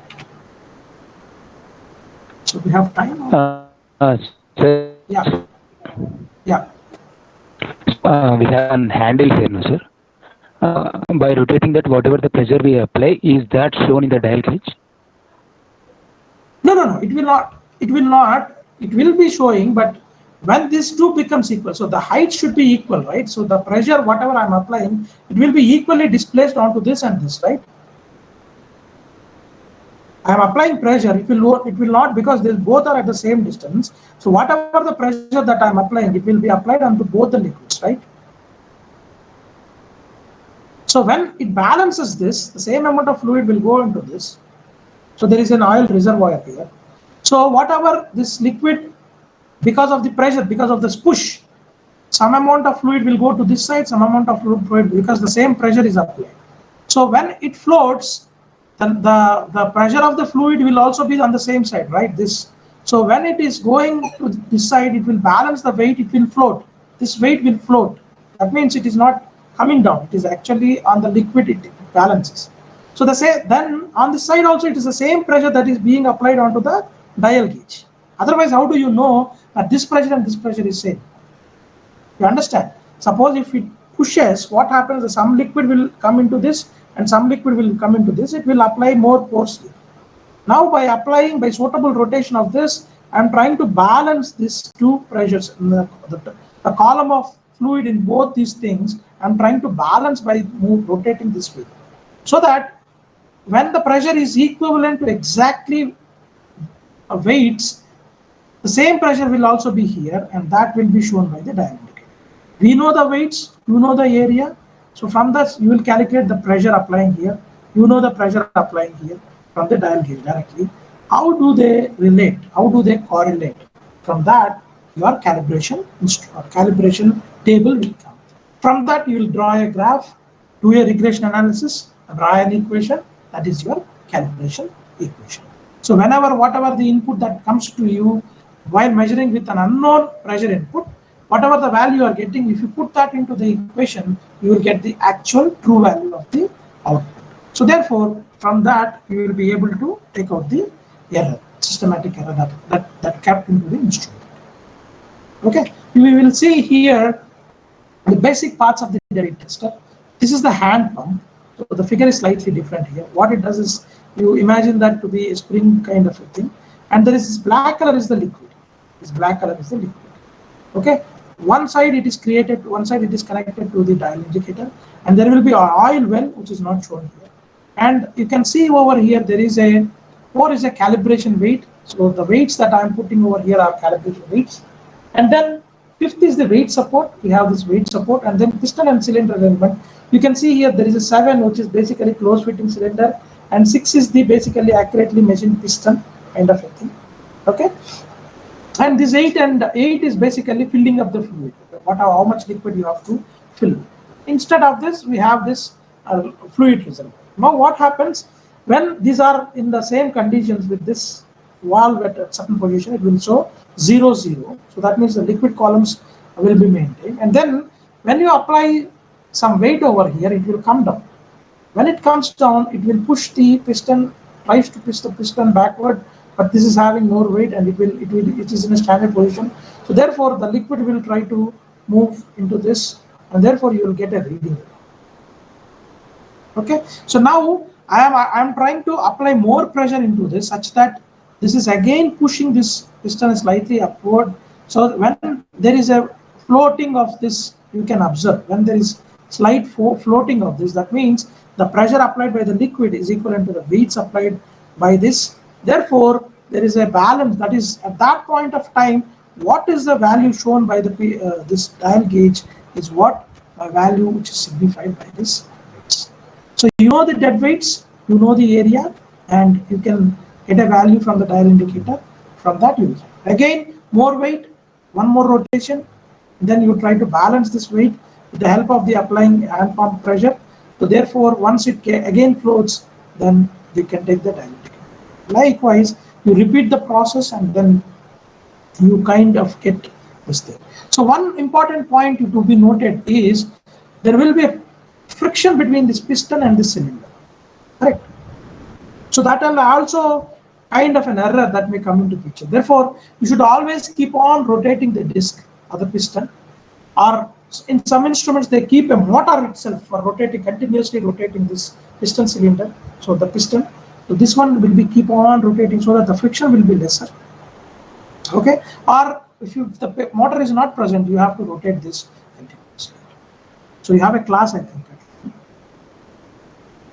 Speaker 2: So we have time.
Speaker 9: Sir,
Speaker 2: Yeah.
Speaker 9: we have an handle here, no, sir. By rotating that, whatever the pressure we apply, is that shown in the dial gauge?
Speaker 2: No. It will not. It will be showing, but when these two becomes equal, so the height should be equal, right? So the pressure, whatever I'm applying, it will be equally displaced onto this and this, right? I'm applying pressure, it will not, because they both are at the same distance. So whatever the pressure that I'm applying, it will be applied onto both the liquids, right? So when it balances this, the same amount of fluid will go into this. So there is an oil reservoir here. So whatever this liquid, because of the pressure, because of this push, some amount of fluid will go to this side, some amount of fluid, because the same pressure is applied. So when it floats, the pressure of the fluid will also be on the same side, right? So when it is going to this side, it will balance the weight, it will float. This weight will float. That means it is not coming down, it is actually on the liquid, it balances. So then on this side also, it is the same pressure that is being applied onto the dial gauge. Otherwise, how do you know that this pressure and this pressure is same? You understand? Suppose if it pushes, what happens is some liquid will come into this and some liquid will come into this, it will apply more force here. Now by suitable rotation of this, I am trying to balance these two pressures. The column of fluid in both these things, I am trying to balance by rotating this way. So that when the pressure is equivalent to exactly weights, the same pressure will also be here, and that will be shown by the dial indicator. We know the weights, you know the area. So from that, you will calculate the pressure applying here. You know the pressure applying here from the dial gauge directly. How do they relate? How do they correlate? From that, your calibration table will come. From that, you will draw a graph, do a regression analysis, draw an equation. That is your calibration equation. So whatever the input that comes to you while measuring with an unknown pressure input, whatever the value you are getting, if you put that into the equation, you will get the actual true value of the output. So therefore, from that, you will be able to take out the error, systematic error that kept into the instrument. Okay, we will see here the basic parts of the derived tester. This is the hand pump. So the figure is slightly different here. What it does is you imagine that to be a spring kind of a thing, and there is this black color is the liquid. This black color is the liquid. Okay, one side it is created, one side it is connected to the dial indicator, and there will be an oil well which is not shown here. And you can see over here there is a 4 is a calibration weight. So the weights that I am putting over here are calibration weights. And then 5th is the weight support. We have this weight support, and then piston and cylinder element. You can see here there is a 7 which is basically close fitting cylinder, and 6 is the basically accurately machined piston kind of a thing. Okay, and this 8 is basically filling up the fluid. How much liquid you have to fill. Instead of this, we have this fluid reservoir. Now what happens when these are in the same conditions with this valve at a certain position? It will show 0, 0. So that means the liquid columns will be maintained. And then when you apply some weight over here, it will come down. When it comes down, it will push the piston, tries to push the piston backward, but this is having more weight, and it is in a standard position. So therefore, the liquid will try to move into this, and therefore you will get a reading. Okay, so now I am trying to apply more pressure into this such that this is again pushing this piston slightly upward. So when there is a floating of this, you can observe when there is slight floating of this, that means the pressure applied by the liquid is equivalent to the weights applied by this. Therefore, there is a balance. That is, at that point of time, what is the value shown by the this dial gauge is what value which is signified by this. So you know the dead weights, you know the area, and you can get a value from the dial indicator. From that you will find. Again, more weight, one more rotation, then you try to balance this weight with the help of the applying hand pump pressure. So therefore, once it again floats, then you can take the dial indicator. Likewise, you repeat the process, and then you kind of get this thing. So one important point to be noted is there will be a friction between this piston and this cylinder. Correct. So that will also kind of an error that may come into picture. Therefore, you should always keep on rotating the disc or the piston, or in some instruments they keep a motor itself for rotating, continuously rotating this piston cylinder. So the piston, so this one will be keep on rotating so that the friction will be lesser. Okay, or if the motor is not present, you have to rotate this continuously. So you have a class, I think.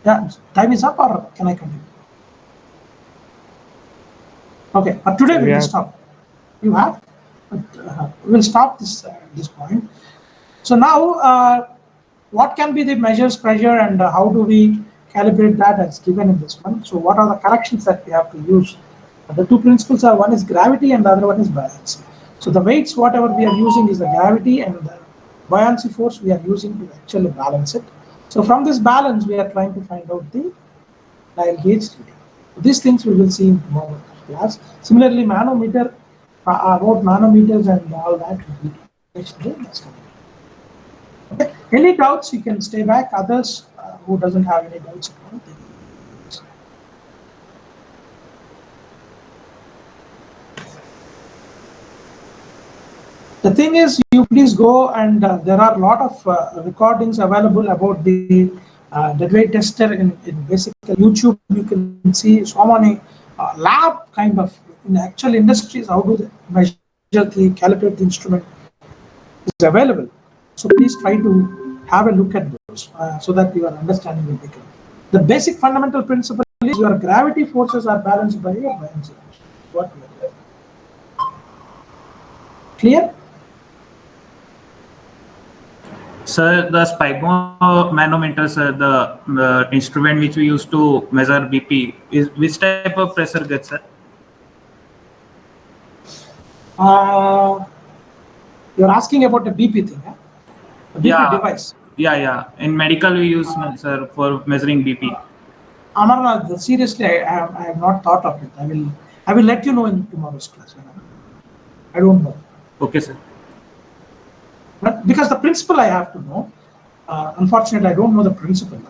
Speaker 2: Yeah, time is up, or can I continue? Okay, but today we will stop. You have? We will stop this this point. So now, what can be the measures pressure, and how do we calibrate that as given in this one? So what are the corrections that we have to use? The two principles are, one is gravity and the other one is buoyancy. So the weights, whatever we are using is the gravity, and the buoyancy force we are using to actually balance it. So from this balance, we are trying to find out the dial gauge reading. These things we will see in tomorrow class. Similarly, manometer, about nanometers and all that we will next day. Okay. Any doubts, you can stay back. Others who doesn't have any doubts at all, the thing is, you please go, and there are a lot of recordings available about the dead weight tester in basically YouTube. You can see so many lab kind of in actual industries, how do they measure the calibrate the instrument is available. So please try to have a look at those so that your understanding will become. The basic fundamental principle is your gravity forces are balanced by your buoyancy. What we are doing. Clear?
Speaker 1: Sir, the spigo sir, the instrument which we use to measure BP, is which type of pressure gets, sir?
Speaker 2: You're asking about the BP thing, huh? The BP device.
Speaker 1: Yeah. In medical, we use, sir, for measuring BP.
Speaker 2: Amarnath, seriously, I have not thought of it. I will let you know in tomorrow's class. I don't know.
Speaker 1: Okay, sir.
Speaker 2: But because the principle I have to know, unfortunately, I don't know the principle.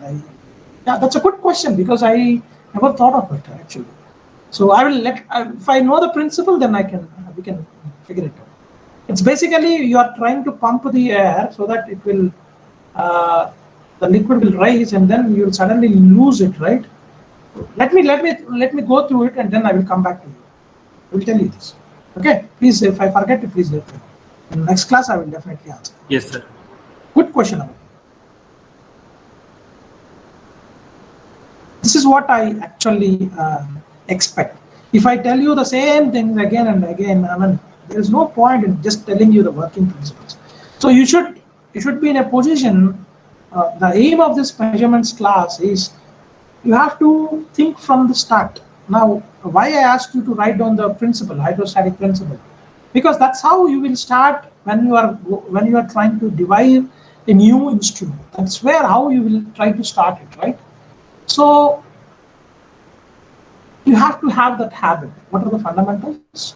Speaker 2: Yeah, that's a good question because I never thought of it actually. So I will let. If I know the principle, then we can figure it out. It's basically you are trying to pump the air so that it will, the liquid will rise and then you will suddenly lose it, right? Let me go through it and then I will come back to you. I will tell you this. Okay, please, if I forget it, please let me know. In the next class, I will definitely answer.
Speaker 1: Yes, sir.
Speaker 2: Good question, Aman. This is what I actually expect. If I tell you the same things again and again, I mean, there is no point in just telling you the working principles. So you should be in a position. The aim of this measurements class is you have to think from the start. Now, why I asked you to write down the principle, hydrostatic principle, because that's how you will start when you are trying to devise a new instrument. That's where how you will try to start it, right? So you have to have that habit. What are the fundamentals?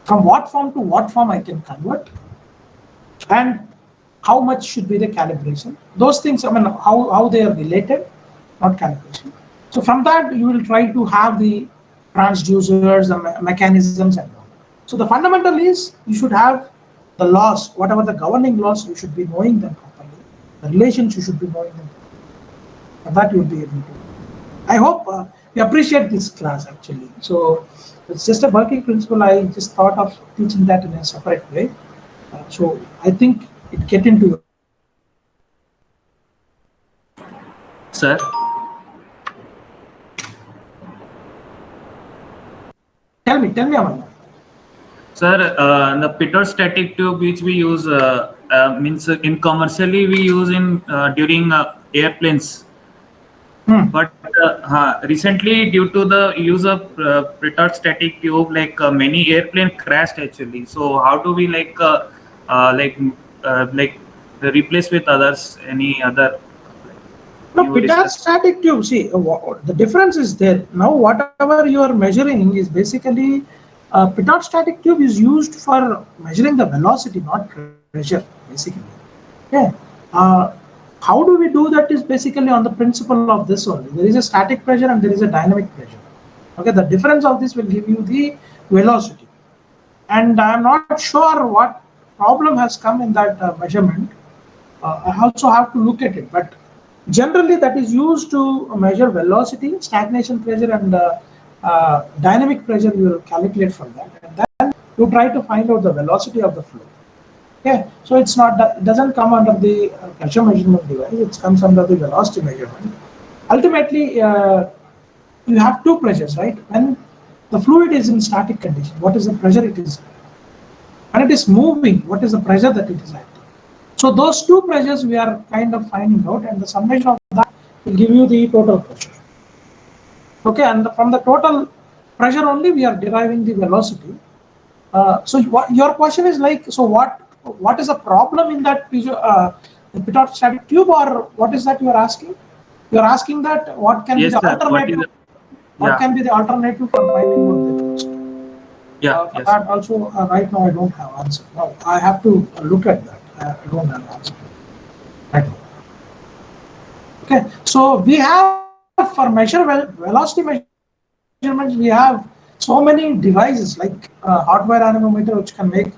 Speaker 2: From what form to what form I can convert, and how much should be the calibration? Those things, I mean, how they are related, not calibration. So from that, you will try to have the transducers, the mechanisms, and all. So the fundamental is you should have the laws, whatever the governing laws, you should be knowing them properly. The relations, you should be knowing them properly. And that you will be able to. I hope you appreciate this class actually. So it's just a working principle. I just thought of teaching that in a separate way. So I think it get into your.
Speaker 1: Sir.
Speaker 2: Tell me, Amanda.
Speaker 1: Sir, the pitot-static tube which we use means in commercially we use in during airplanes. But recently, due to the use of pitot-static tube, like many airplane crashed actually. So how do we replace with others? Any other?
Speaker 2: No, pitot-static tube. See, the difference is there. Now, whatever you are measuring is basically pitot-static tube is used for measuring the velocity, not pressure, basically. Okay. How do we do that is basically on the principle of this only. There is a static pressure and there is a dynamic pressure. Okay, the difference of this will give you the velocity. And I'm not sure what problem has come in that measurement. I also have to look at it, but generally that is used to measure velocity, stagnation pressure, and dynamic pressure. You will calculate from that, and then you try to find out the velocity of the flow. Okay, so it's not that, it doesn't come under the pressure measurement device. It comes under the velocity measurement. Ultimately, you have two pressures, right? When the fluid is in static condition, what is the pressure it is? When it is moving, what is the pressure that it is acting? So those two pressures we are kind of finding out, and the summation of that will give you the total pressure. Okay, and from the total pressure only we are deriving the velocity. So your question is like, so what is the problem in that pitot-static tube, or what is that you are asking? You are asking that what can be the alternative? What can be the alternative for finding out the cost?
Speaker 1: Yeah.
Speaker 2: Yes. That also right now I don't have answer. Now I have to look at that. I don't have answer right now. Okay, so we have for velocity measurements we have so many devices like hot wire anemometer, which can make